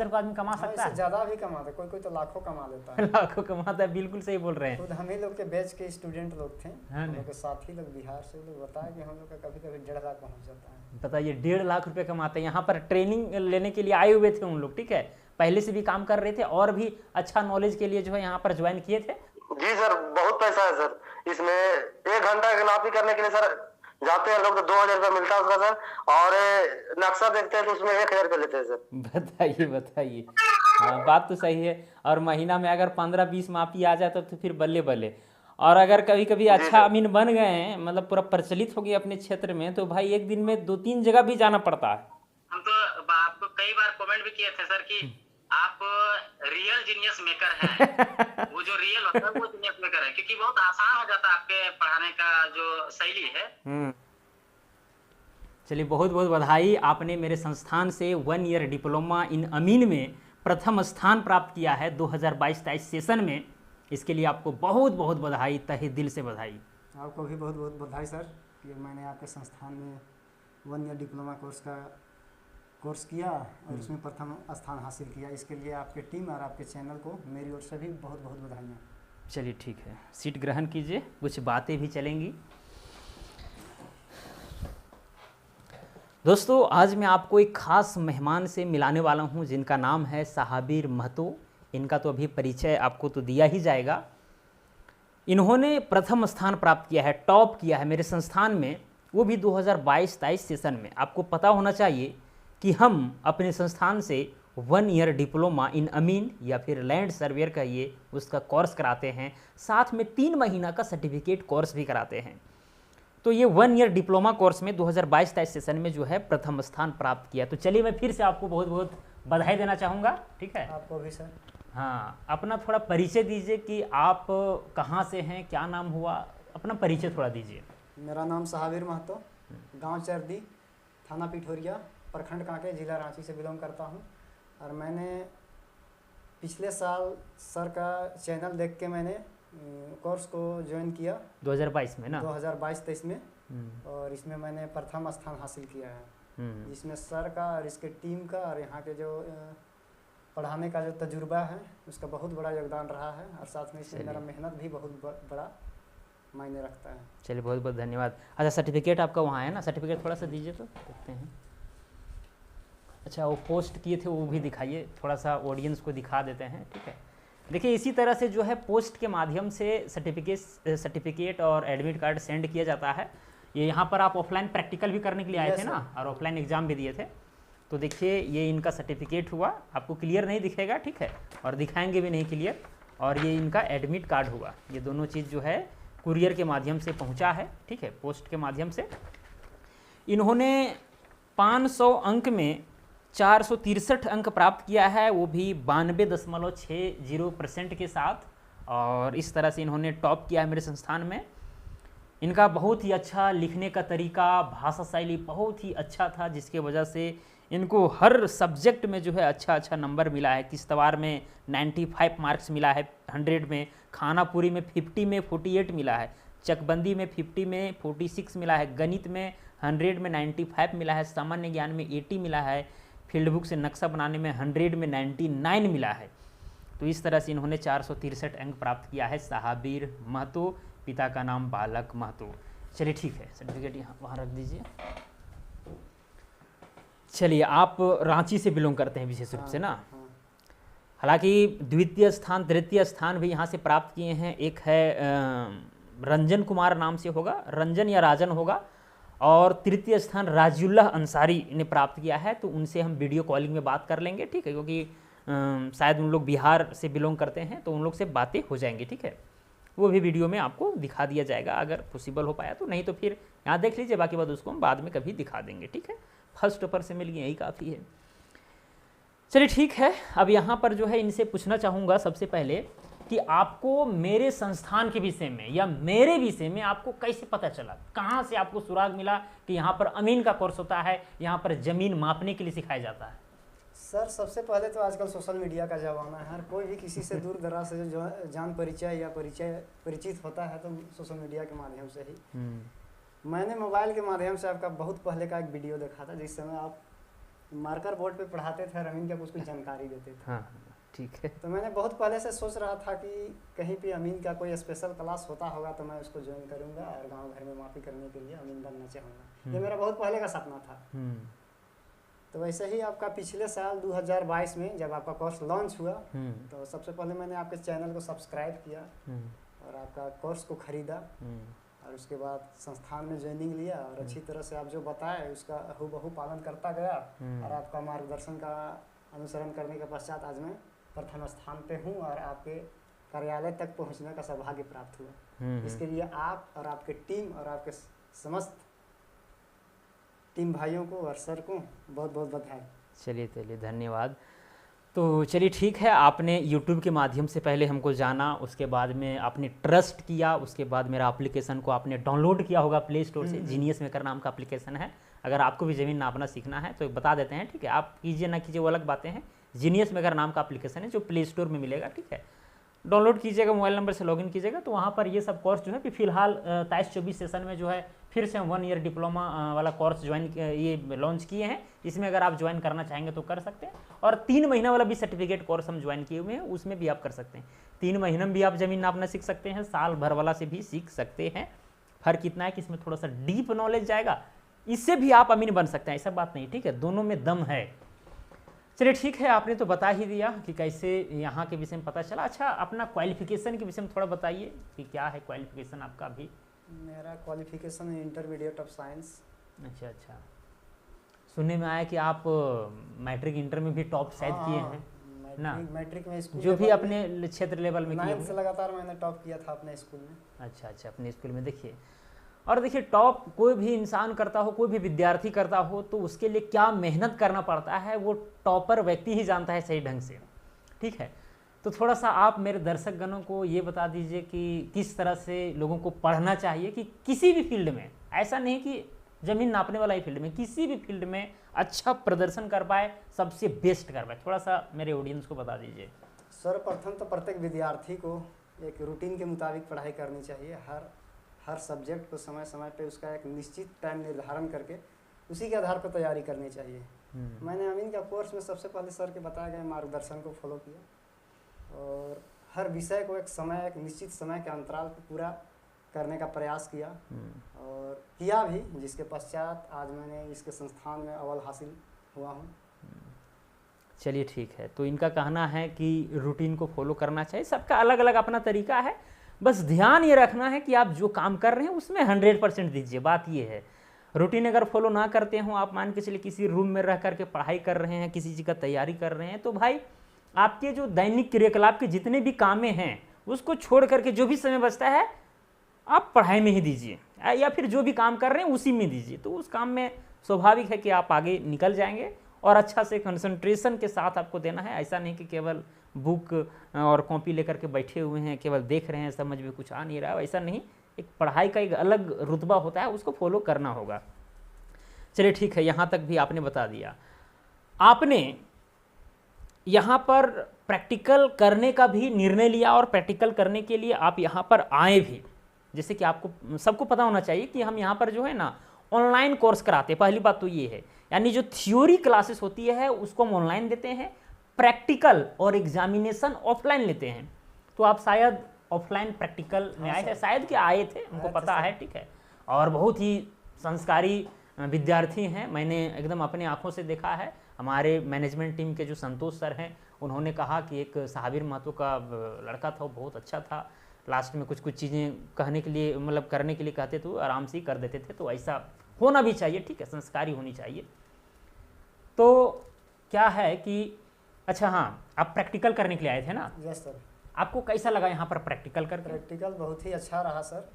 को आदमी कमा सकता है? ज़्यादा भी कमाता है, कोई कोई तो लाखों कमा लेता है। लाखों कमाता है, बिल्कुल सही बोल रहे हैं। खुद हम ही लोग के बैच के स्टूडेंट लोग थे, हाँ हम लोग के साथी लोग बिहार से लोग बताया कि हम लोग का कभी कभी 1.5 लाख पहुँच जाता है। बताइए, 1.5 लाख रुपए कमाते हैं। यहाँ पर ट्रेनिंग लेने के लिए आए हुए थे उन लोग, ठीक है, पहले से भी काम कर रहे थे और भी अच्छा नॉलेज के लिए जो है यहाँ पर ज्वाइन किए थे। जी सर, बहुत पैसा है सर इसमें। 1 घंटा नापी करने के लिए सर जाते हैं लोग तो 2000 रुपया मिलता है उसका सर, और नक्शा देखते हैं तो उसमें 1000 रुपया लेते हैं सर। बताइए बताइए। हाँ, बात तो सही है। और महीना में अगर 15-20 मापी आ जाए तो फिर बल्ले बल्ले। और अगर कभी कभी अच्छा अमीन बन गए हैं, मतलब पूरा प्रचलित हो गए अपने क्षेत्र में, तो भाई एक दिन में 2-3 जगह भी जाना पड़ता है। हम तो आपको कई बार कमेंट भी किए थे सर कि आप रियल जीनियस मेकर हैं। वो जो रियल होता है वो जीनियस मेकर है, क्योंकि बहुत आसान हो जाता है आपके पढ़ाने का जो शैली है। चलिए, बहुत बहुत बधाई। आपने मेरे संस्थान से 1 ईयर डिप्लोमा इन अमीन में प्रथम स्थान प्राप्त किया है 2022-23 सेशन में। इसके लिए आपको बहुत बहुत बधाई, तहे दिल से बधाई। आपको भी बहुत बहुत बधाई सर कि मैंने आपके संस्थान में 1 ईयर डिप्लोमा कोर्स किया और उसमें प्रथम स्थान हासिल किया। इसके लिए आपके टीम और आपके चैनल को मेरी ओर से भी बहुत बहुत बधाइयाँ। चलिए ठीक है, सीट ग्रहण कीजिए, कुछ बातें भी चलेंगी। दोस्तों, आज मैं आपको एक खास मेहमान से मिलाने वाला हूं जिनका नाम है साहबीर महतो। इनका तो अभी परिचय आपको तो दिया ही जाएगा। इन्होंने प्रथम स्थान प्राप्त किया है, टॉप किया है मेरे संस्थान में, वो भी 2022-23 सेशन में। आपको पता होना चाहिए कि हम अपने संस्थान से 1 ईयर डिप्लोमा इन अमीन या फिर लैंड सर्वेयर कहिए उसका कोर्स कराते हैं, साथ में 3 महीना का सर्टिफिकेट कोर्स भी कराते हैं। तो ये 1 ईयर डिप्लोमा कोर्स में 2022-23 सेशन में जो है प्रथम स्थान प्राप्त किया। तो चलिए, मैं फिर से आपको बहुत बहुत बधाई देना चाहूँगा। ठीक है, आपको भी सर। हाँ, अपना थोड़ा परिचय दीजिए कि आप कहाँ से हैं, क्या नाम हुआ, अपना परिचय थोड़ा दीजिए। मेरा नाम साहबीर महतो, गांव चरदी, थाना पिठोरिया, प्रखंड कांके, जिला रांची से बिलोंग करता हूं। और मैंने पिछले साल सर का चैनल देख के मैंने कोर्स को ज्वाइन किया 2022 में ना, 2022-23 में। और इसमें मैंने प्रथम स्थान हासिल किया है, जिसमें सर का और इसके टीम का और यहाँ के जो पढ़ाने का जो तजुर्बा है उसका बहुत बड़ा योगदान रहा है। और साथ में इसमें मेरा मेहनत भी बहुत बड़ा मायने रखता है। चलिए, बहुत बहुत धन्यवाद। अच्छा, सर्टिफिकेट आपका वहाँ है ना, सर्टिफिकेट थोड़ा सा दीजिए तो देखते हैं। अच्छा, वो पोस्ट किए थे वो भी दिखाइए, थोड़ा सा ऑडियंस को दिखा देते हैं। ठीक है, देखिए इसी तरह से जो है पोस्ट के माध्यम से सर्टिफिकेट और एडमिट कार्ड सेंड किया जाता है। ये यहाँ पर आप ऑफलाइन प्रैक्टिकल भी करने के लिए आए थे ना, और ऑफलाइन एग्जाम भी दिए थे। तो देखिए, ये इनका सर्टिफिकेट हुआ, आपको क्लियर नहीं दिखेगा, ठीक है, और दिखाएंगे भी नहीं क्लियर। और ये इनका एडमिट कार्ड हुआ। ये दोनों चीज़ जो है कुरियर के माध्यम से पहुंचा है, ठीक है, पोस्ट के माध्यम से। इन्होंने 500 अंक में 463 अंक प्राप्त किया है, वो भी 92.60% के साथ। और इस तरह से इन्होंने टॉप किया है मेरे संस्थान में। इनका बहुत ही अच्छा लिखने का तरीका, भाषा शैली बहुत ही अच्छा था, जिसके वजह से इनको हर सब्जेक्ट में जो है अच्छा नंबर मिला है। किश्तवाड़ में 95 मार्क्स मिला है 100 में, खानापुरी में 50 में 48 मिला है, चकबंदी में 50 में 46 मिला है, गणित में 100 में 95 मिला है, सामान्य ज्ञान में 80 मिला है, फील्ड बुक से नक्शा बनाने में 100 में 99 मिला है। तो इस तरह से इन्होंने 463 अंक प्राप्त किया है। साहबीर महतो, पिता का नाम बालक महतो। चलिए ठीक है, सर्टिफिकेट यहाँ वहाँ रख दीजिए। चलिए, आप रांची से बिलोंग करते हैं विशेष रूप से ना। हालांकि द्वितीय स्थान तृतीय स्थान भी यहाँ से प्राप्त किए हैं। एक है रंजन कुमार नाम से होगा, रंजन या राजन होगा, और तृतीय स्थान राजुल्लाह अंसारी ने प्राप्त किया है। तो उनसे हम वीडियो कॉलिंग में बात कर लेंगे, ठीक है, क्योंकि शायद उन लोग बिहार से बिलोंग करते हैं, तो उन लोग से बातें हो जाएंगी, ठीक है। वो भी वीडियो में आपको दिखा दिया जाएगा अगर पॉसिबल हो पाया तो, नहीं तो फिर यहाँ देख लीजिए, बाकी बात उसको हम बाद में कभी दिखा देंगे, ठीक है। फर्स्ट टॉपर से मिल गए, यही काफ़ी है। चलिए ठीक है, अब यहाँ पर जो है इनसे पूछना चाहूँगा सबसे पहले कि आपको मेरे संस्थान के विषय में या मेरे विषय में आपको कैसे पता चला, कहाँ से आपको सुराग मिला कि यहाँ पर अमीन का कोर्स होता है, यहाँ पर ज़मीन मापने के लिए सिखाया जाता है? सर, सबसे पहले तो आजकल सोशल मीडिया का ज़माना है। हर कोई भी किसी से दूर दराज से जो जान परिचय या परिचित होता है तो सोशल मीडिया के माध्यम से ही। मैंने मोबाइल के माध्यम से आपका बहुत पहले का एक वीडियो देखा था, जिस समय आप मार्कर बोर्ड पे पढ़ाते थे और अमीन का कुछ जानकारी देते थे। हाँ ठीक है। तो मैंने बहुत पहले से सोच रहा था कि कहीं पे अमीन का कोई स्पेशल क्लास होता होगा तो मैं उसको ज्वाइन करूंगा और गांव घर में माफ़ी करने के लिए अमीन बनना चाहूँगा। ये मेरा बहुत पहले का सपना था। तो वैसे ही आपका पिछले साल 2022 में जब आपका कोर्स लॉन्च हुआ तो सबसे पहले मैंने आपके चैनल को सब्सक्राइब किया और आपका कोर्स को ख़रीदा और उसके बाद संस्थान में ज्वाइनिंग लिया और अच्छी तरह से आप जो बताए उसका हूबहू पालन करता गया और आपका मार्गदर्शन का अनुसरण करने के पश्चात आज मैं प्रथम स्थान पे हूँ और आपके कार्यालय तक पहुँचने का सौभाग्य प्राप्त हुआ। इसके लिए आप और आपके टीम और आपके समस्त टीम भाइयों को और सर को बहुत बहुत बधाई। चलिए धन्यवाद। तो चलिए ठीक है, आपने YouTube के माध्यम से पहले हमको जाना, उसके बाद में आपने ट्रस्ट किया, उसके बाद मेरा एप्लीकेशन को आपने डाउनलोड किया होगा प्ले स्टोर से। जीनियस मेकर नाम का एप्लीकेशन है। अगर आपको भी ज़मीन नापना सीखना है तो बता देते हैं, ठीक है। आप कीजिए ना कीजिए वो अलग बातें हैं। जीनियस मेकर नाम का एप्लीकेशन है जो प्ले स्टोर में मिलेगा, ठीक है। डाउनलोड कीजिएगा, मोबाइल नंबर से लॉगिन कीजिएगा तो वहाँ पर ये सब कोर्स जो है कि फ़िलहाल 23-24 सेशन में जो है फिर से हम 1 ईयर डिप्लोमा वाला कोर्स ये लॉन्च किए हैं। इसमें अगर आप ज्वाइन करना चाहेंगे तो कर सकते हैं और 3 महीना वाला भी सर्टिफिकेट कोर्स हम ज्वाइन किए हुए हैं, उसमें भी आप कर सकते हैं। 3 महीने में भी आप ज़मीन नापना सीख सकते हैं, साल भर वाला से भी सीख सकते हैं। फ़र्क इतना है कि इसमें थोड़ा सा डीप नॉलेज जाएगा, इससे भी आप अमीन बन सकते हैं, ऐसा बात नहीं, ठीक है। दोनों में दम है। चलिए ठीक है, आपने तो बता ही दिया कि कैसे यहाँ के विषय में पता चला। अच्छा, अपना क्वालिफिकेशन के विषय में थोड़ा बताइए कि क्या है क्वालिफिकेशन आपका अभी? मेरा क्वालिफिकेशन है इंटरमीडिएट ऑफ साइंस। अच्छा, सुनने में आया कि आप मैट्रिक इंटर में भी टॉप शायद किए हैं ना? मैट्रिक में स्कूल जो भी अपने क्षेत्र लेवल में किए से लगातार मैंने टॉप किया था अपने स्कूल में। अच्छा, अपने स्कूल में। देखिए, और देखिए टॉप कोई भी इंसान करता हो, कोई भी विद्यार्थी करता हो तो उसके लिए क्या मेहनत करना पड़ता है वो टॉपर व्यक्ति ही जानता है सही ढंग से, ठीक है। तो थोड़ा सा आप मेरे दर्शक गणों को ये बता दीजिए कि किस तरह से लोगों को पढ़ना चाहिए कि किसी भी फील्ड में, ऐसा नहीं कि ज़मीन नापने वाला ही फील्ड में, किसी भी फील्ड में अच्छा प्रदर्शन कर पाए, सबसे बेस्ट कर पाए। थोड़ा सा मेरे ऑडियंस को बता दीजिए। सर्वप्रथम तो प्रत्येक विद्यार्थी को एक रूटीन के मुताबिक पढ़ाई करनी चाहिए। हर सब्जेक्ट को समय समय पे उसका एक निश्चित टाइम निर्धारण करके उसी के आधार पर तैयारी करनी चाहिए। मैंने अमीन का कोर्स में सबसे पहले सर के बताए गए मार्गदर्शन को फॉलो किया और हर विषय को एक निश्चित समय के अंतराल पर पूरा करने का प्रयास किया और किया भी, जिसके पश्चात आज मैंने इसके संस्थान में अव्वल हासिल हुआ हूँ। चलिए ठीक है, तो इनका कहना है कि रूटीन को फॉलो करना चाहिए। सबका अलग अलग अपना तरीका है, बस ध्यान ये रखना है कि आप जो काम कर रहे हैं उसमें 100% दीजिए। बात ये है, रूटीन अगर फॉलो ना करते हो, आप मान के चलिए किसी रूम में रह करके पढ़ाई कर रहे हैं, किसी चीज़ का तैयारी कर रहे हैं, तो भाई आपके जो दैनिक क्रियाकलाप के जितने भी कामें हैं उसको छोड़ करके जो भी समय बचता है आप पढ़ाई में ही दीजिए, या फिर जो भी काम कर रहे हैं उसी में दीजिए। तो उस काम में स्वाभाविक है कि आप आगे निकल जाएंगे और अच्छा से कंसंट्रेशन के साथ आपको देना है। ऐसा नहीं कि केवल बुक और कॉपी लेकर के बैठे हुए हैं, केवल देख रहे हैं, समझ में कुछ आ नहीं रहा है, ऐसा नहीं। एक पढ़ाई का एक अलग रुतबा होता है, उसको फॉलो करना होगा। चलिए ठीक है, यहाँ तक भी आपने बता दिया। आपने यहाँ पर प्रैक्टिकल करने का भी निर्णय लिया और प्रैक्टिकल करने के लिए आप यहाँ पर आए भी। जैसे कि आपको सबको पता होना चाहिए कि हम यहाँ पर जो है ना ऑनलाइन कोर्स कराते हैं। पहली बात तो ये है, यानी जो थ्योरी क्लासेस होती है उसको हम ऑनलाइन देते हैं, प्रैक्टिकल और एग्जामिनेशन ऑफलाइन लेते हैं। तो आप शायद ऑफलाइन प्रैक्टिकल में आए थे, शायद कि आए थे, हमको पता है, ठीक है। और बहुत ही संस्कारी विद्यार्थी हैं, मैंने एकदम अपने आंखों से देखा है। हमारे मैनेजमेंट टीम के जो संतोष सर हैं उन्होंने कहा कि एक साबिर महतो का लड़का था, वो बहुत अच्छा था, लास्ट में कुछ चीज़ें कहने के लिए मतलब करने के लिए कहते थे, आराम से ही कर देते थे। तो ऐसा होना भी चाहिए, ठीक है, संस्कारी होनी चाहिए। तो क्या है कि अच्छा हाँ, आप प्रैक्टिकल करने के लिए आए थे ना? Yes sir. आपको कैसा लगा यहाँ पर प्रैक्टिकल करके? प्रैक्टिकल बहुत ही अच्छा रहा सर।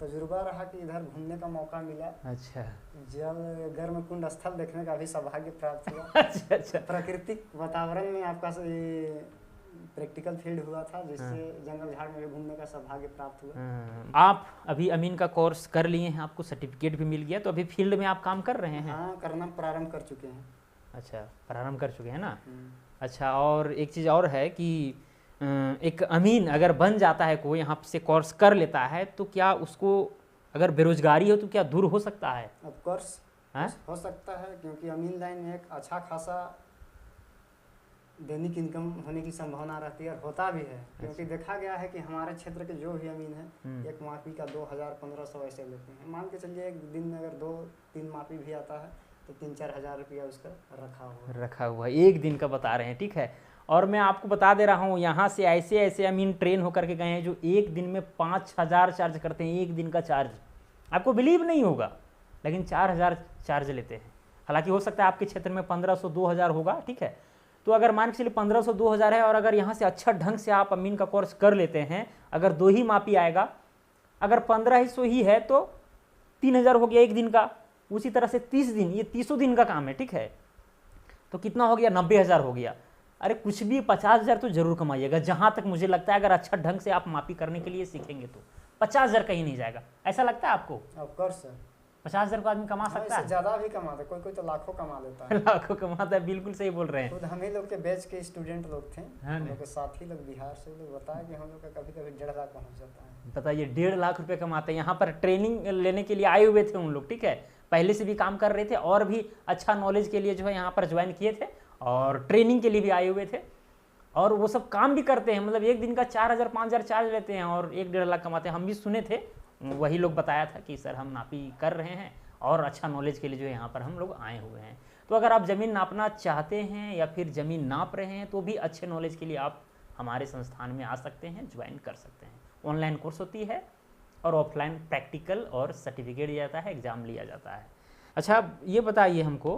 तजुर्बा रहा कि इधर घूमने का मौका मिला। अच्छा। जल गर्म कुंड स्थल देखने का भी सौभाग्य प्राप्त हुआ। अच्छा। प्राकृतिक वातावरण में आपका प्रैक्टिकल फील्ड हुआ था, जिससे जंगल झाड़ में घूमने का सौभाग्य प्राप्त हुआ। आप अभी अमीन का कोर्स कर लिए हैं, आपको सर्टिफिकेट भी मिल गया, तो अभी फील्ड में आप काम कर रहे हैं? हाँ, करना प्रारंभ कर चुके हैं। अच्छा, प्रारंभ कर चुके हैं ना? अच्छा, और एक चीज़ और है कि एक अमीन अगर बन जाता है, कोई यहाँ से कोर्स कर लेता है, तो क्या उसको अगर बेरोजगारी हो तो क्या दूर हो सकता है? ऑफ कोर्स हो सकता है, क्योंकि अमीन लाइन में एक अच्छा खासा दैनिक इनकम होने की संभावना रहती है और होता भी है, क्योंकि देखा गया है कि हमारे क्षेत्र के जो भी अमीन है एक मापी का 2000-1500 ऐसे लेते हैं। मान के चलिए एक दिन में अगर 2-3 मापी भी आता है तो 3-4 हज़ार रुपया उसका रखा हुआ एक दिन का बता रहे हैं, ठीक है। और मैं आपको बता दे रहा हूँ, यहाँ से ऐसे ऐसे अमीन ट्रेन होकर के गए हैं जो एक दिन में 5000 चार्ज करते हैं, एक दिन का चार्ज। आपको बिलीव नहीं होगा, लेकिन 4000 चार्ज लेते हैं। हालांकि हो सकता है आपके क्षेत्र में 1500-2000 होगा, ठीक है। तो अगर मान के चलिए 1500-2000 है, और अगर यहाँ से अच्छा ढंग से आप अमीन का कोर्स कर लेते हैं, अगर 2 ही मापी आएगा, अगर 1500 ही है तो 3000 हो गया एक दिन का। उसी तरह से 30 दिन, ये 30 दिन का काम है, ठीक है। तो कितना हो गया? 90,000 हो गया। अरे कुछ भी 50,000 तो जरूर कमाइएगा, जहां तक मुझे लगता है। अगर अच्छा ढंग से आप मापी करने के लिए सीखेंगे तो 50,000 कहीं नहीं जाएगा। ऐसा लगता है आपको? ऑफ कोर्स सर, 50,000 को आदमी कमा सकता है, ज्यादा भी कमाता है, कोई तो लाखों कमा लेता है। लाखों कमाता है, बिल्कुल सही बोल रहे हैं। खुद हम ही लोग के बैच के स्टूडेंट लोग थे, हम लोग के साथी लोग बिहार से लोग बताया कि हम लोग का कभी 1.5 लाख पहुंच जाता है। बताइए, 1.5 लाख रुपए कमाते हैं। यहाँ पर ट्रेनिंग लेने के लिए आए हुए थे उन लोग, ठीक है। पहले से भी काम कर रहे थे और भी अच्छा नॉलेज के लिए जो है यहाँ पर ज्वाइन किए थे, और ट्रेनिंग के लिए भी आए हुए थे, और वो सब काम भी करते हैं। मतलब एक दिन का 4000-5000 चार्ज लेते हैं और 1-1.5 लाख कमाते हैं। हम भी सुने थे, वही लोग बताया था कि सर हम नापी कर रहे हैं और अच्छा नॉलेज के लिए जो है यहाँ पर हम लोग आए हुए हैं। तो अगर आप ज़मीन नापना चाहते हैं या फिर ज़मीन नाप रहे हैं तो भी अच्छे नॉलेज के लिए आप हमारे संस्थान में आ सकते हैं, ज्वाइन कर सकते हैं। ऑनलाइन कोर्स होती है और ऑफलाइन प्रैक्टिकल और सर्टिफिकेट दिया जाता है, एग्ज़ाम लिया जाता है। अच्छा, ये बताइए हमको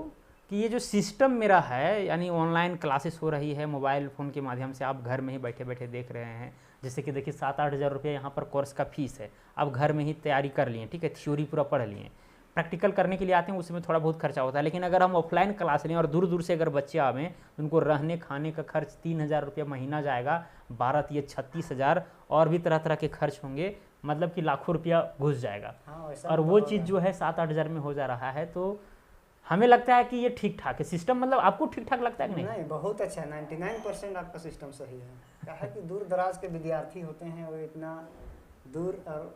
कि ये जो सिस्टम मेरा है, यानी ऑनलाइन क्लासेस हो रही है, मोबाइल फ़ोन के माध्यम से आप घर में ही बैठे बैठे देख रहे हैं। जैसे कि देखिए 7-8 हज़ार रुपये यहाँ पर कोर्स का फीस है। आप घर में ही तैयारी कर लिए, ठीक है, थ्योरी पूरा पढ़ लिए। प्रैक्टिकल करने के लिए आते हैं, उसमें थोड़ा बहुत खर्चा होता है। लेकिन अगर हम ऑफलाइन क्लास लें और दूर दूर से अगर बच्चे आवें, उनको रहने खाने का खर्च 3000 रुपये महीना जाएगा, 12-36 हज़ार, और भी तरह तरह के खर्च होंगे, मतलब कि लाखों रुपया घुस जाएगा। और वो चीज़ जो है 7-8 हज़ार में हो जा रहा है। तो हमें लगता है कि ये ठीक ठाक है सिस्टम। मतलब आपको ठीक ठाक लगता है कि नहीं? बहुत अच्छा है, 99% आपका सिस्टम सही है। क्या है कि दूर दराज के विद्यार्थी होते हैं, वो इतना दूर, और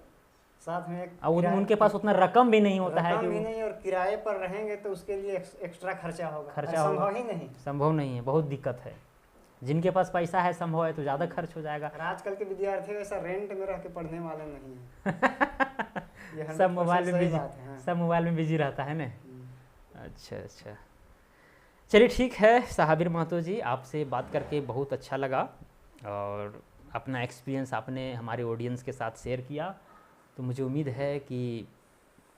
साथ में उनके पास उतना रकम भी नहीं होता है कि नहीं, और किराए पर रहेंगे तो उसके लिए एक्स्ट्रा खर्चा होगा, संभव ही नहीं, संभव नहीं है, बहुत दिक्कत है। जिनके पास पैसा है, संभव है, तो ज़्यादा खर्च हो जाएगा। आजकल के विद्यार्थी ऐसा रेंट में रह के पढ़ने वाले नहीं है। सब मोबाइल में बिजी रहता है ना। अच्छा, चलिए ठीक है साहबिर महतो जी, आपसे बात करके बहुत अच्छा लगा, और अपना एक्सपीरियंस आपने हमारे ऑडियंस के साथ शेयर किया। तो मुझे उम्मीद है कि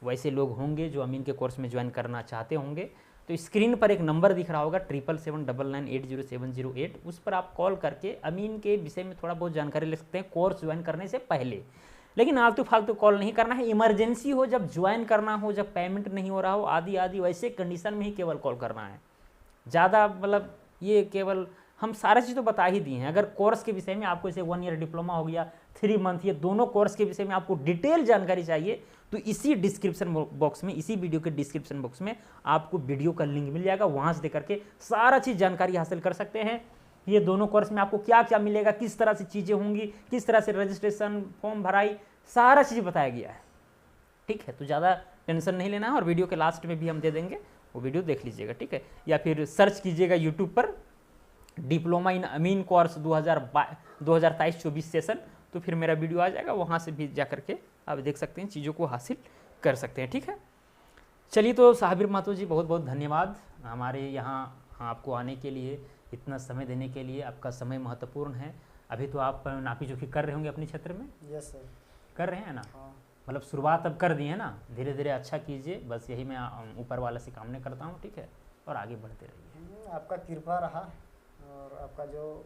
वैसे लोग होंगे जो अमीन के कोर्स में ज्वाइन करना चाहते होंगे। तो स्क्रीन पर एक नंबर दिख रहा होगा 7779980708, उस पर आप कॉल करके अमीन के विषय में थोड़ा बहुत जानकारी ले सकते हैं कोर्स ज्वाइन करने से पहले। लेकिन आलतू फालतू कॉल नहीं करना है। इमरजेंसी हो, जब ज्वाइन करना हो, जब पेमेंट नहीं हो रहा हो, आदि वैसे कंडीशन में ही केवल कॉल करना है। ज़्यादा मतलब ये केवल हम सारा चीज़ तो बता ही दिए हैं। अगर कोर्स के विषय में आपको जैसे 1 ईयर डिप्लोमा हो गया, 3 मंथ, ये दोनों कोर्स के विषय में आपको डिटेल जानकारी चाहिए, तो इसी डिस्क्रिप्शन बॉक्स में, इसी वीडियो के डिस्क्रिप्शन बॉक्स में आपको वीडियो का लिंक मिल जाएगा। वहाँ से देकर के सारा चीज़ जानकारी हासिल कर सकते हैं। ये दोनों कोर्स में आपको क्या क्या मिलेगा, किस तरह से चीज़ें होंगी, किस तरह से रजिस्ट्रेशन फॉर्म भराई, सारा चीज़ बताया गया है, ठीक है। तो ज़्यादा टेंशन नहीं लेना है, और वीडियो के लास्ट में भी हम दे देंगे, वो वीडियो देख लीजिएगा, ठीक है। या फिर सर्च कीजिएगा यूट्यूब पर diploma in amin course 2023-24 session, तो फिर मेरा वीडियो आ जाएगा, वहाँ से भी जा करके आप देख सकते हैं, चीज़ों को हासिल कर सकते हैं, ठीक है। चलिए, तो साहबिर महतो जी बहुत बहुत धन्यवाद हमारे यहाँ आपको आने के लिए, इतना समय देने के लिए। आपका समय महत्वपूर्ण है। अभी तो आप नापी जोखी कर रहे होंगे अपने क्षेत्र में? यस सर, कर रहे हैं ना। हाँ। मतलब शुरुआत अब कर दी है ना, धीरे धीरे अच्छा कीजिए, बस यही मैं ऊपर वाला से कामना करता हूँ, ठीक है, और आगे बढ़ते रहिए। आपका कृपा रहा, और आपका जो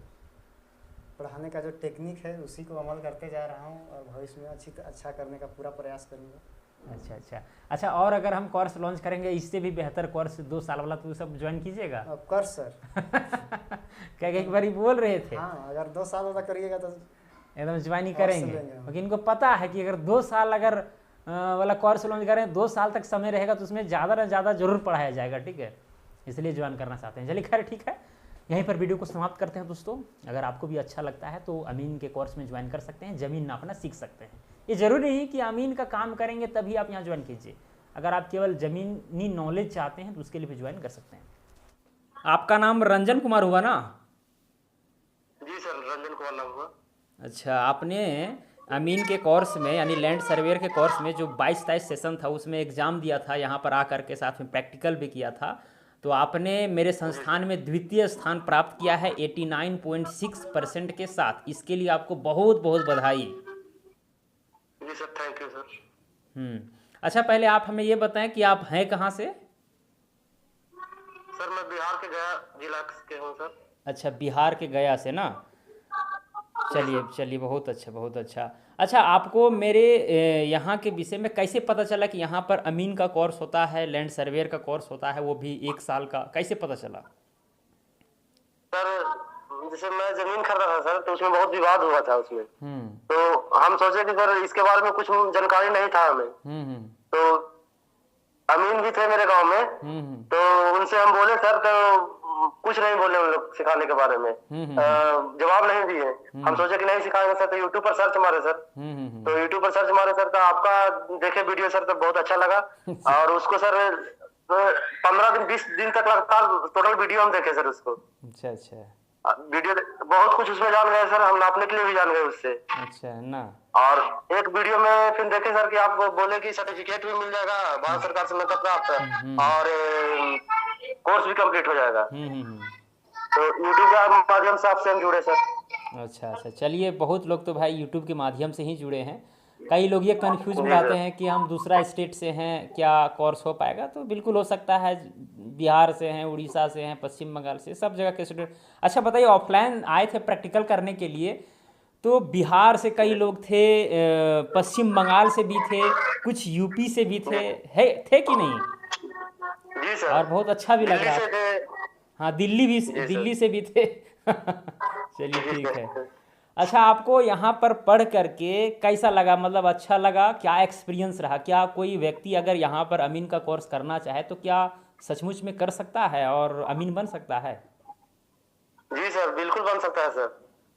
पढ़ाने का जो टेक्निक है उसी को अमल करते जा रहा हूँ, और भविष्य में अच्छा करने का पूरा प्रयास करूँगा। अच्छा, और अगर हम कोर्स लॉन्च करेंगे इससे भी बेहतर कोर्स 2 साल वाला, तो सब ज्वाइन कीजिएगा? Of course sir. क्या एक बार बोल रहे थे, हाँ, अगर 2 साल वाला करिएगा तो एकदम ज्वाइन ही करेंगे, क्योंकि इनको पता है कि अगर 2 साल अगर वाला कोर्स लॉन्च करें, 2 साल तक समय रहेगा, तो उसमें ज़्यादा से ज़्यादा जरूर पढ़ाया जाएगा, ठीक है, इसलिए ज्वाइन करना चाहते हैं। चलिए खैर ठीक है, यहीं पर वीडियो को समाप्त करते हैं दोस्तों। अगर आपको भी अच्छा लगता है तो अमीन के कोर्स में ज्वाइन कर सकते हैं, ज़मीन नापना सीख सकते हैं। ये ज़रूरी नहीं कि अमीन का काम करेंगे तभी आप यहाँ ज्वाइन कीजिए। अगर आप केवल ज़मीनी नॉलेज चाहते हैं तो उसके लिए भी ज्वाइन कर सकते हैं। आपका नाम रंजन कुमार हुआ ना? जी सर, रंजन कुमार नाम हुआ। अच्छा, आपने अमीन के कोर्स में यानी लैंड सर्वेयर के कोर्स में जो 22-23 सेशन था उसमें एग्ज़ाम दिया था, यहाँ पर आकर के साथ में प्रैक्टिकल भी किया था, तो आपने मेरे संस्थान में द्वितीय स्थान प्राप्त किया है 89.6% के साथ। इसके लिए आपको बहुत बहुत बधाई। जी सर, थैंक यू सर। अच्छा, पहले आप हमें ये बताएं कि आप हैं कहाँ से? सर मैं बिहार के गया जिला के हूँ सर। अच्छा, बिहार के गया से ना। चलिए चलिए, बहुत अच्छा बहुत अच्छा। अच्छा, आपको मेरे यहाँ के विषय में कैसे पता चला कि यहाँ पर अमीन का कोर्स होता है, लैंड सर्वेयर का कोर्स होता है, वो भी 1 साल का, कैसे पता चला? सर जैसे मैं जमीन खरीदा था सर, तो उसमें बहुत विवाद हुआ था उसमें। तो हम सोचे कि सर इसके बारे में कुछ जानकारी नहीं था हमें। तो अमीन भी थे मेरे गांव में, तो उनसे हम बोले सर, तो कुछ नहीं बोले उन लोग सिखाने के बारे में, जवाब नहीं दिए। हम सोचे कि नहीं सिखाएंगे सर, तो यूट्यूब पर सर्च मारे सर। तो यूट्यूब पर सर्च मारे सर, तो आपका देखे वीडियो सर, तो बहुत अच्छा लगा। और उसको सर 15 दिन 20 दिन तक लगातार टोटल वीडियो हम देखे सर उसको। अच्छा अच्छा, वीडियो बहुत कुछ उसमें जान गए सर, हम नापने के लिए भी जान गए उससे। अच्छा ना। और एक वीडियो में फिर देखे सर कि आप बोले कि सर्टिफिकेट भी मिल जाएगा भारत सरकार से नकद प्राप्त, और कोर्स भी कंप्लीट हो जाएगा। तो यूट्यूब के माध्यम से आपसे हम जुड़े सर। अच्छा अच्छा, चलिए, बहुत लोग तो भाई यूट्यूब के माध्यम से ही जुड़े हैं। कई लोग ये कंफ्यूज में रहते हैं कि हम दूसरा स्टेट से हैं, क्या कोर्स हो पाएगा? तो बिल्कुल हो सकता है, बिहार से हैं, उड़ीसा से हैं, पश्चिम बंगाल से, सब जगह के स्टूडेंट। अच्छा बताइए, ऑफलाइन आए थे प्रैक्टिकल करने के लिए, तो बिहार से कई लोग थे, पश्चिम बंगाल से भी थे, कुछ यूपी से भी थे कि नहीं? जी सर। और बहुत अच्छा भी लग रहा है। हाँ, दिल्ली से भी थे। चलिए ठीक है। अच्छा, आपको यहाँ पर पढ़ करके कैसा लगा? मतलब अच्छा लगा? क्या एक्सपीरियंस रहा? क्या कोई व्यक्ति अगर यहाँ पर अमीन का कोर्स करना चाहे तो क्या सचमुच में कर सकता है और अमीन बन सकता है? जी सर, बिल्कुल बन सकता है सर।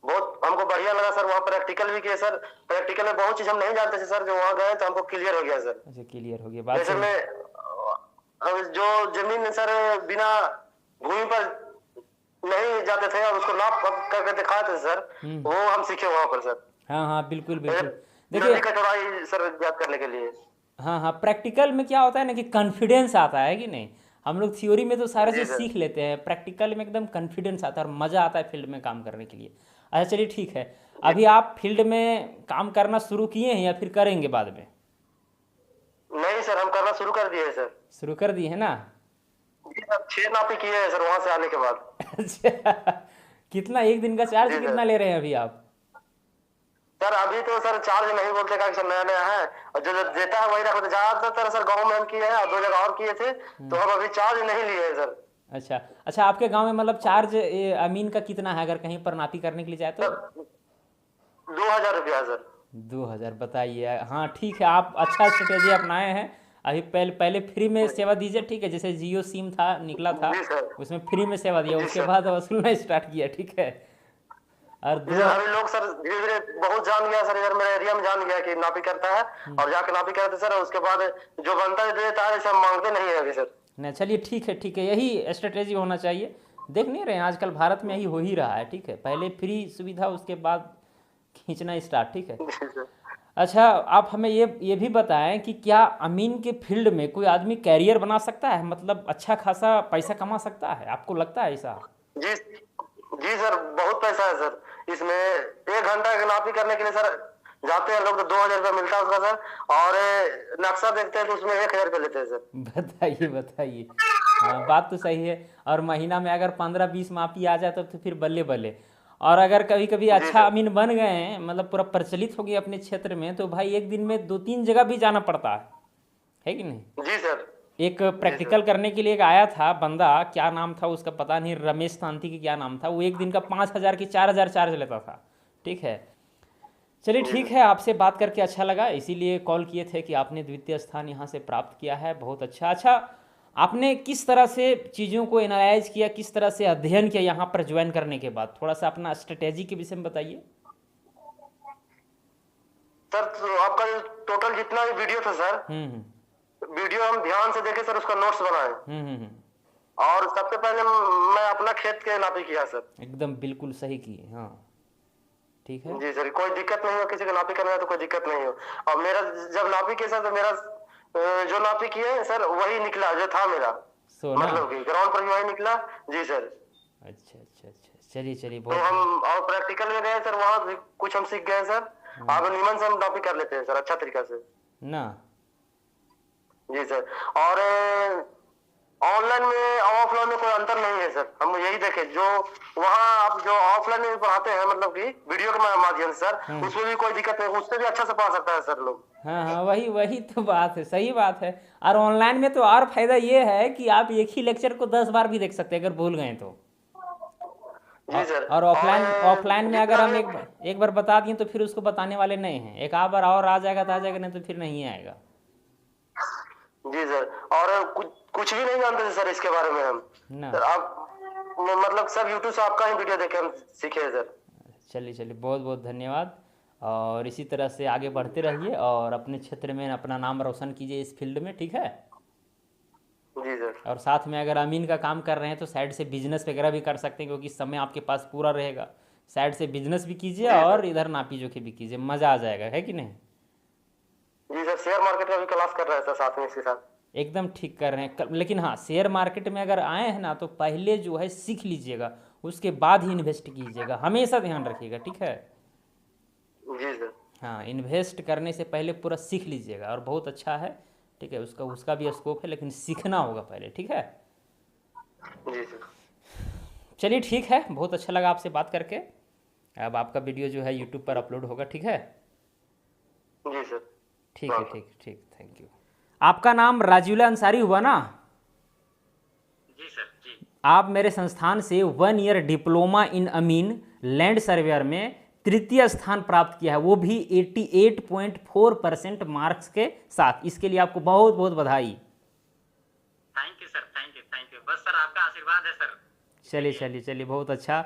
बहुत हमको बढ़िया लगा सर, वहाँ प्रैक्टिकल भी किए सर। प्रैक्टिकल में बहुत चीज हम नहीं जानते थे सर, जो वहाँ गए तो हमको क्लियर हो गया सर। अच्छा, क्लियर हो गया बात। जैसे में जो जमीन सर बिना भूमि पर नहीं जाते थे और उसको नाप करके दिखाए थे सर, वो हम सीखे वहाँ पर सर। हाँ हाँ, बिल्कुल बिल्कुल। देखिए चौड़ाई सर याद करने के लिए। हाँ हाँ, प्रैक्टिकल में क्या होता है ना कि कॉन्फिडेंस आता है कि नहीं। हम लोग थ्योरी में तो सारा चीज़ सीख लेते हैं, प्रैक्टिकल में एकदम कॉन्फिडेंस आता है और मज़ा आता है फील्ड में काम करने के लिए। अच्छा चलिए ठीक है, अभी आप फील्ड में काम करना शुरू किए हैं या फिर करेंगे बाद में? नहीं सर, हम करना शुरू कर दिए सर। शुरू कर दिए है ना? 6 नापी किए हैं सर वहाँ से आने के बाद। अच्छा, कितना एक दिन का चार्ज कितना ले रहे हैं अभी आप? सर अभी तो सर चार्ज नहीं बोलते का, सर नया नया है और जो देता है वही रखते। ज्यादातर सर गाँव में हम किए हैं और 2 जगह और किए थे, तो हम अभी चार्ज नहीं लिए हैं सर। अच्छा अच्छा, आपके गांव में मतलब चार्ज अमीन का कितना है अगर कहीं पर नापी करने के लिए जाए तो? 2000 रुपया सर। 2000, बताइए। हाँ ठीक है, आप अच्छा स्ट्रेटेजी अपनाए हैं। अभी पहले फ्री में सेवा दीजिए, ठीक है? जैसे जियो सिम था, निकला था, उसमें फ्री में सेवा दिया, उसके बाद वसूलना स्टार्ट किया, ठीक है? और अभी लोग सर धीरे धीरे बहुत जान गया सर, इधर मेरे एरिया में जान गया कि नापी करता है और जाके नापी करते सर, उसके बाद जो बनता है देता है, ऐसा मांगते नहीं है अभी सर। नहीं, चलिए ठीक है, यही स्ट्रेटेजी होना चाहिए। देख नहीं रहे हैं आजकल भारत में यही हो ही रहा है, ठीक है? पहले फ्री सुविधा, उसके बाद खींचना स्टार्ट, ठीक है? अच्छा, आप हमें ये भी बताएं कि क्या अमीन के फील्ड में कोई आदमी कैरियर बना सकता है, मतलब अच्छा खासा पैसा कमा सकता है? आपको लगता है ऐसा? जी सर, बहुत पैसा है सर इसमें। 1 घंटा की नापी करने के लिए सर जाते हैं लोग तो 2000 रुपया मिलता है उसका सर, और नक्शा देखते हैं तो उसमें 1000 रुपया लेते हैं सर। बताइए। हाँ, बात तो सही है। और महीना में अगर 15-20 मापी आ जाए तो फिर बल्ले बल्ले। और अगर कभी कभी अच्छा अमीन बन गए हैं, मतलब पूरा प्रचलित हो गए अपने क्षेत्र में, तो भाई एक दिन में 2-3 जगह भी जाना पड़ता है कि नहीं? जी सर। एक प्रैक्टिकल करने के लिए एक आया था बंदा, क्या नाम था उसका पता नहीं, रमेश तांती की क्या नाम था, वो एक दिन का 5000 की 4000 चार्ज लेता था, ठीक है? चलिए ठीक है, आपसे बात करके अच्छा लगा, इसीलिए कॉल किए थे कि आपने द्वितीय स्थान यहाँ से प्राप्त किया है, बहुत अच्छा। अच्छा, आपने किस तरह से चीज़ों को एनालाइज किया, किस तरह से अध्ययन किया यहाँ पर ज्वाइन करने के बाद? थोड़ा सा अपना स्ट्रेटेजी के विषय में बताइए सर। तो आपका टोटल जितना भी वीडियो था सर, वीडियो हम ध्यान से देखे सर, उसका नोट्स बनाए। और सबसे पहले मैं अपना खेत के नापी किया सर। एकदम बिल्कुल सही किए। हाँ ठीक है जी सर, कोई दिक्कत नहीं हो, किसी को नापी करना है तो कोई दिक्कत नहीं हो। और मेरा जब नापी किया सर, तो मेरा जो नापी किए सर वही निकला जो था मेरा, मतलब कि ग्राउंड पर भी वही निकला। जी सर। अच्छा अच्छा अच्छा, चलिए चलिए तो बहुत। हम और प्रैक्टिकल में गए सर, वहाँ भी कुछ हम सीख गए सर। आप निमन से हम नापी कर लेते हैं सर, अच्छा तरीका से ना। जी सर। और ऑनलाइन में और ऑफलाइन में कोई अंतर नहीं है सर। हम यही देखे जो वहाँ आप जो ऑफलाइन में पढ़ाते हैं, मतलब कि वीडियो के माध्यम से सर, उसमें भी कोई दिक्कत नहीं, उससे भी अच्छा से पढ़ा सकता है सर लोग। हाँ हाँ, वही वही तो बात है, सही बात है। और ऑनलाइन में तो और फायदा ये है कि आप एक ही लेक्चर को 10 बार भी देख सकते हैं अगर भूल गए तो। जी सर। और ऑफलाइन में अगर हम एक बार बता दिए तो फिर उसको बताने वाले नहीं हैं, एक आध बार और आ जाएगा तो आ जाएगा, नहीं तो फिर नहीं आएगा। जी सर। और कुछ भी नहीं जानते थे सर इसके बारे में हम ना सर। आप मतलब सब यूट्यूब से आपका ही वीडियो देख के हम सीखे हैं सर। चलिए चलिए, बहुत बहुत धन्यवाद। और इसी तरह से आगे बढ़ते रहिए और अपने क्षेत्र में अपना नाम रोशन कीजिए इस फील्ड में, ठीक है। जी सर। और साथ में अगर अमीन का काम कर रहे हैं तो साइड से बिजनेस वगैरह भी कर सकते हैं, क्योंकि समय आपके पास पूरा रहेगा। साइड से बिजनेस भी कीजिए और इधर नापी जोखी भी कीजिए, मज़ा आ जाएगा, है कि नहीं। जी सर, शेयर मार्केट का भी क्लास कर रहे हैं सर साथ में इसके साथ। एकदम ठीक कर रहे हैं। लेकिन हाँ, शेयर मार्केट में अगर आए हैं ना तो पहले जो है सीख लीजिएगा, उसके बाद ही इन्वेस्ट कीजिएगा, हमेशा ध्यान रखिएगा, ठीक है। जी सर। हाँ, इन्वेस्ट करने से पहले पूरा सीख लीजिएगा और बहुत अच्छा है, ठीक है। उसका भी स्कोप है, लेकिन सीखना होगा पहले, ठीक है। जी सर। चलिए ठीक है, बहुत अच्छा लगा आपसे बात करके। अब आपका वीडियो जो है यूट्यूब पर अपलोड होगा, ठीक है। जी सर। ठीक है, ठीक ठीक, थैंक यू। आपका नाम राजूला अंसारी हुआ ना? जी सर जी। आप मेरे संस्थान से 1 year diploma in amin land surveyor में तृतीय स्थान प्राप्त किया है, वो भी 88.4% मार्क्स के साथ। इसके लिए आपको बहुत बहुत बधाई। Thank you sir, thank you thank you. बस सर आपका आशीर्वाद है सर। चलिए चलिए चलिए, बहुत अच्छा।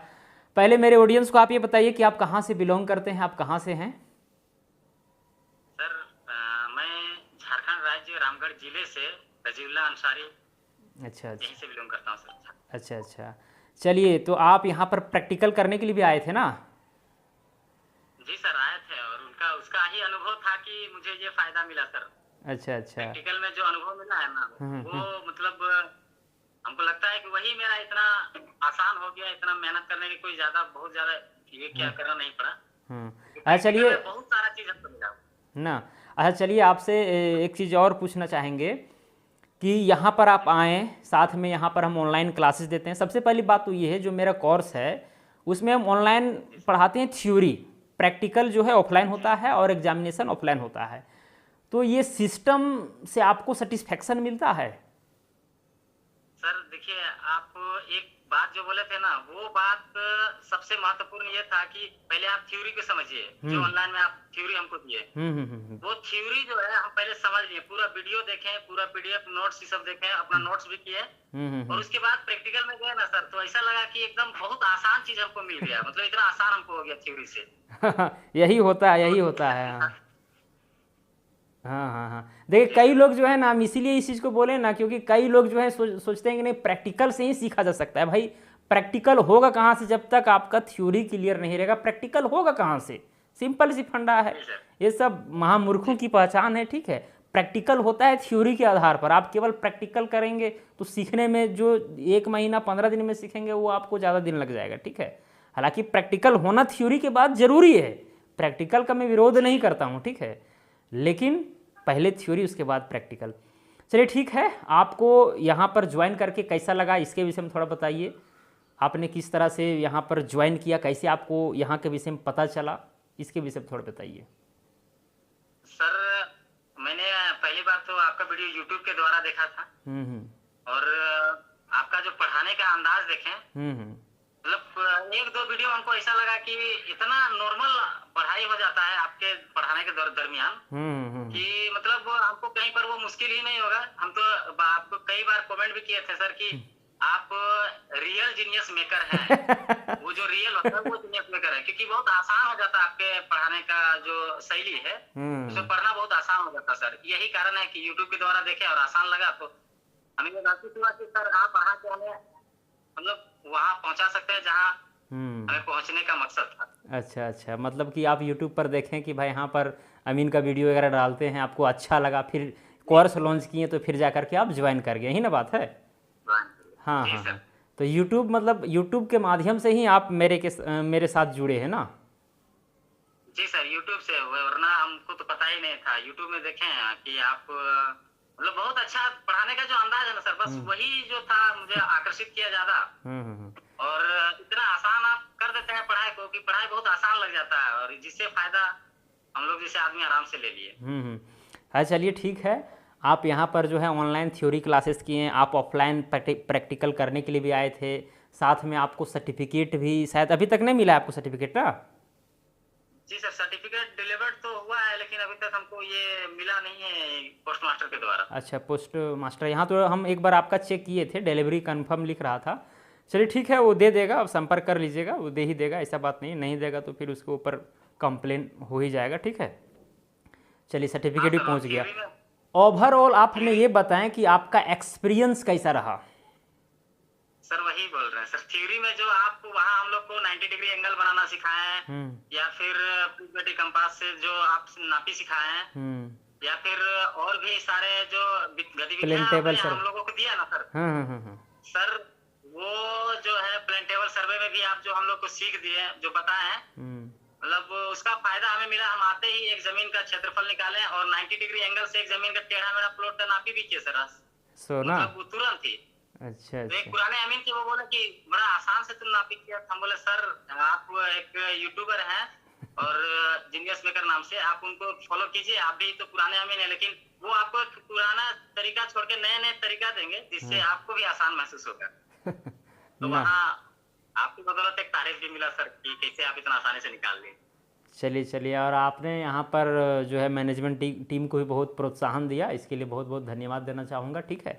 पहले मेरे ऑडियंस को आप ये बताइए कि आप कहाँ से बिलोंग करते हैं, आप कहाँ से हैं? सर मैं झारखंड राज्य रामगढ़ जिले से रजीउल्ला अंसारी अच्छा अच्छा, यहीं से बिलोंग करता हूँ सर। अच्छा अच्छा। चलिए, तो आप यहाँ पर प्रैक्टिकल करने के लिए भी आए थे ना? जी सर, आए थे और उसका ही अनुभव था कि मुझे ये फायदा मिला सर। अच्छा अच्छा। प्रैक्टिकल में जो अनुभव मिला है ना, वो मतलब हमको लगता है कि वही मेरा इतना आसान हो गया, इतना मेहनत करने की कोई बहुत ज्यादा ये क्या करना नहीं पड़ा। अच्छा चलिए, बहुत सारा चीज हमको मिला ना। अच्छा चलिए, आपसे एक चीज़ और पूछना चाहेंगे कि यहाँ पर आप आएँ, साथ में यहाँ पर हम ऑनलाइन क्लासेस देते हैं। सबसे पहली बात तो ये है, जो मेरा कोर्स है उसमें हम ऑनलाइन पढ़ाते हैं थ्योरी, प्रैक्टिकल जो है ऑफलाइन होता है और एग्जामिनेशन ऑफलाइन होता है। तो ये सिस्टम से आपको सेटिस्फेक्शन मिलता है? सर देखिए, आप एक बात जो बोले थे ना, वो बात सबसे महत्वपूर्ण ये था कि पहले आप थ्योरी को समझिए। जो ऑनलाइन में आप थ्योरी हमको दिए, वो थ्योरी जो है हम पहले समझ लिए, पूरा वीडियो देखें, पूरा पीडीएफ नोट्स ये सब देखें, अपना नोट्स भी किए। और उसके बाद प्रैक्टिकल में गए ना सर, तो ऐसा लगा कि एकदम बहुत आसान चीज हमको मिल गया, मतलब इतना आसान हमको हो गया थ्योरी से। यही होता है, यही होता है। हाँ हाँ हाँ, देखिए कई लोग जो है ना, हम इसीलिए इस चीज़ को बोले ना, क्योंकि कई लोग जो है सोचते हैं कि नहीं प्रैक्टिकल से ही सीखा जा सकता है। भाई प्रैक्टिकल होगा कहाँ से, जब तक आपका थ्योरी क्लियर नहीं रहेगा प्रैक्टिकल होगा कहाँ से? सिंपल सी फंडा है, ये सब महामूर्खों की पहचान है, ठीक है। प्रैक्टिकल होता है थ्योरी के आधार पर। आप केवल प्रैक्टिकल करेंगे तो सीखने में जो 1 महीना 15 दिन में सीखेंगे वो आपको ज़्यादा दिन लग जाएगा, ठीक है। हालांकि प्रैक्टिकल होना थ्योरी के बाद ज़रूरी है, प्रैक्टिकल का मैं विरोध नहीं करता हूँ, ठीक है, लेकिन पहले थ्योरी उसके बाद प्रैक्टिकल। चलिए ठीक है, आपको यहाँ पर ज्वाइन करके कैसा लगा इसके विषय में थोड़ा बताइए। आपने किस तरह से यहाँ पर ज्वाइन किया, कैसे आपको यहाँ के विषय में पता चला, इसके विषय में थोड़ा बताइए। सर मैंने पहली बार तो आपका वीडियो यूट्यूब के द्वारा देखा था और आपका जो पढ़ाने का अंदाज देखें, मतलब 1-2 वीडियो हमको ऐसा लगा कि इतना नॉर्मल पढ़ाई हो जाता है आपके पढ़ाने के दरमियान कि मतलब हमको कहीं पर वो मुश्किल ही नहीं होगा। हम तो आपको कई बार कमेंट भी किए थे सर कि आप रियल जीनियस मेकर हैं। वो जो रियल होता है वो जीनियस मेकर है, क्योंकि बहुत आसान हो जाता है आपके पढ़ाने का जो शैली है उसमें पढ़ना बहुत आसान हो जाता है सर। यही कारण है कि यूट्यूब के द्वारा देखे और आसान लगा तो हमें ये महसूस हुआ कि सर आप पढ़ा के हमें मतलब वहाँ पहुँचा सकते हैं जहाँ हमें पहुँचने का मकसद था। अच्छा अच्छा, मतलब कि आप यूट्यूब पर देखें कि भाई यहाँ पर अमीन का वीडियो वगैरह डालते हैं, आपको अच्छा लगा, फिर कोर्स लॉन्च किए तो फिर जा करके आप ज्वाइन कर गए, यही ना बात है। हाँ हाँ हाँ, तो यूट्यूब मतलब यूट्यूब के माध्यम से ही आप मेरे साथ जुड़े हैं ना? जी सर, यूट्यूब से हुए, वरना हमको तो पता ही नहीं था। यूट्यूब में देखे हैं कि आप मतलब बहुत अच्छा पढ़ाने का जो अंदाज है ना सर, बस वही जो था मुझे आकर्षित किया ज्यादा। और इतना आसान आप कर देते हैं पढ़ाई को कि पढ़ाई बहुत आसान लग जाता है, और जिससे फायदा हम लोग जैसे आदमी आराम से ले लिए। हाँ चलिए ठीक है, आप यहाँ पर जो है ऑनलाइन थ्योरी क्लासेस किए, आप ऑफलाइन प्रैक्टिकल करने के लिए भी आए थे, साथ में आपको सर्टिफिकेट भी शायद अभी तक नहीं मिला आपको सर्टिफिकेट ना? जी सर, सर्टिफिकेट डिलीवर्ड तो हुआ है लेकिन अभी तक हमको ये मिला नहीं है पोस्ट मास्टर के द्वारा। अच्छा, पोस्ट मास्टर, यहाँ तो हम एक बार आपका चेक किए थे, डिलीवरी कंफर्म लिख रहा था। चलिए ठीक है, वो दे देगा, अब संपर्क कर लीजिएगा, वो दे ही देगा, ऐसा बात नहीं देगा तो फिर उसके ऊपर कंप्लेन हो ही जाएगा, ठीक है। चलिए सर्टिफिकेट भी पहुँच गया। ओवरऑल आप हमें ये बताएं कि आपका एक्सपीरियंस कैसा रहा? सर वही बोल रहे हैं सर, थ्योरी में जो आप वहाँ हम लोग को 90 डिग्री एंगल बनाना सिखाए हैं, या फिर प्रिज्मेटिक कंपास से जो आप नापी सिखाए हैं, या फिर और भी सारे जो गतिविधियां हम लोगों को दिया ना सर। सर वो जो है प्लेन टेबल सर्वे में भी आप जो हम लोग को सीख दिए, जो बताए हैं, मतलब उसका फायदा हमें मिला। हम आते ही एक जमीन का क्षेत्रफल निकाले और 90 डिग्री एंगल से एक जमीन का टेढ़ा मेढ़ा प्लॉट का नापी भी किए सर, मतलब वो तुरंत ही। अच्छा, तो एक पुराने अमीन थे, वो बोले कि बड़ा आसान से तुम नापी किया। हम बोले सर आप एक यूट्यूबर हैं और जीनियस मेकर नाम से, आप उनको फॉलो कीजिए, आप भी तो पुराने अमीन है, लेकिन वो आपको एक पुराना तरीका छोड़ के नए तरीका देंगे जिससे आपको भी आसान महसूस होगा। तो वहाँ आपकी बदौलत एक तारीफ भी मिला सर कि कैसे आप इतना आसानी से निकाल लिए। चलिए, और आपने यहाँ पर जो है मैनेजमेंट टीम को भी बहुत प्रोत्साहन दिया, इसके लिए बहुत बहुत धन्यवाद देना चाहूँगा, ठीक है।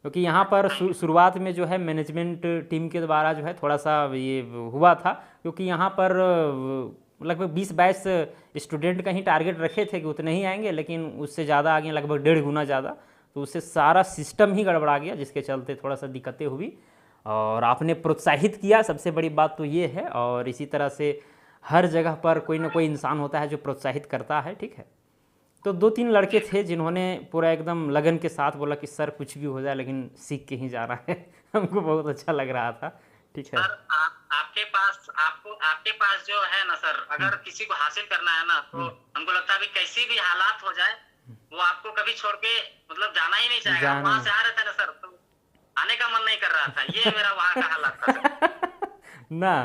क्योंकि यहाँ पर शुरुआत में जो है मैनेजमेंट टीम के द्वारा जो है थोड़ा सा ये हुआ था, क्योंकि यहाँ पर लगभग 20-22 स्टूडेंट का ही टारगेट रखे थे कि उतने ही आएंगे, लेकिन उससे ज़्यादा आ गए, लगभग 1.5 गुना ज़्यादा, तो उससे सारा सिस्टम ही गड़बड़ा गया, जिसके चलते थोड़ा सा दिक्कतें हुई। और आपने प्रोत्साहित किया, सबसे बड़ी बात तो ये है। और इसी तरह से हर जगह पर कोई ना कोई इंसान होता है जो प्रोत्साहित करता है, ठीक है। तो 2-3 लड़के थे जिन्होंने पूरा एकदम लगन के साथ बोला कि सर कुछ भी हो जाए लेकिन सीख के ही जा रहा है। हमको बहुत अच्छा लग रहा था, ठीक है। सर आपके पास जो है ना सर, अगर किसी को हासिल करना है ना, तो हमको लगता है कि कैसी भी हालात हो जाए वो आपको कभी छोड़ के मतलब जाना ही नहीं चाहेगा। वहाँ से आ रहे थे ना सर, तो आने का मन नहीं कर रहा था, ये मेरा वहाँ का हालात था ना।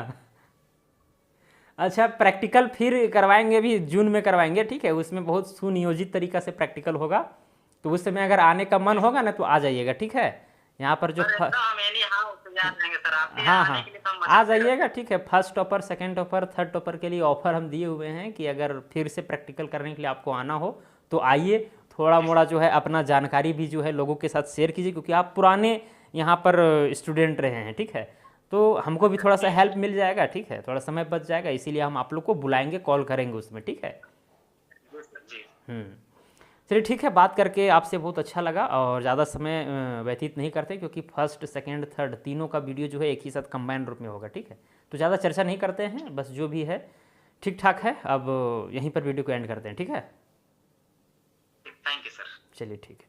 अच्छा, प्रैक्टिकल फिर करवाएंगे, अभी जून में करवाएंगे, ठीक है। उसमें बहुत सुनियोजित तरीका से प्रैक्टिकल होगा, तो उस समय अगर आने का मन होगा ना तो आ जाइएगा, ठीक है। यहाँ पर जो हाँ आ जाइएगा, ठीक है। First topper, second topper, third topper के लिए ऑफर हम दिए हुए हैं कि अगर फिर से प्रैक्टिकल करने के लिए आपको आना हो तो आइए, थोड़ा मोड़ा जो है अपना जानकारी भी जो है लोगों के साथ शेयर कीजिए, क्योंकि आप पुराने यहाँ पर स्टूडेंट रहे हैं, ठीक है। तो हमको भी थोड़ा सा हेल्प मिल जाएगा, ठीक है, थोड़ा समय बच जाएगा, इसीलिए हम आप लोग को बुलाएंगे, कॉल करेंगे उसमें, ठीक है। चलिए ठीक है, बात करके आपसे बहुत अच्छा लगा, और ज़्यादा समय व्यतीत नहीं करते, क्योंकि फर्स्ट, सेकंड, थर्ड तीनों का वीडियो जो है एक ही साथ कंबाइंड रूप में होगा, ठीक है। तो ज़्यादा चर्चा नहीं करते हैं, बस जो भी है ठीक ठाक है। अब यहीं पर वीडियो को एंड करते हैं, ठीक है। Thank you sir. चलिए ठीक है।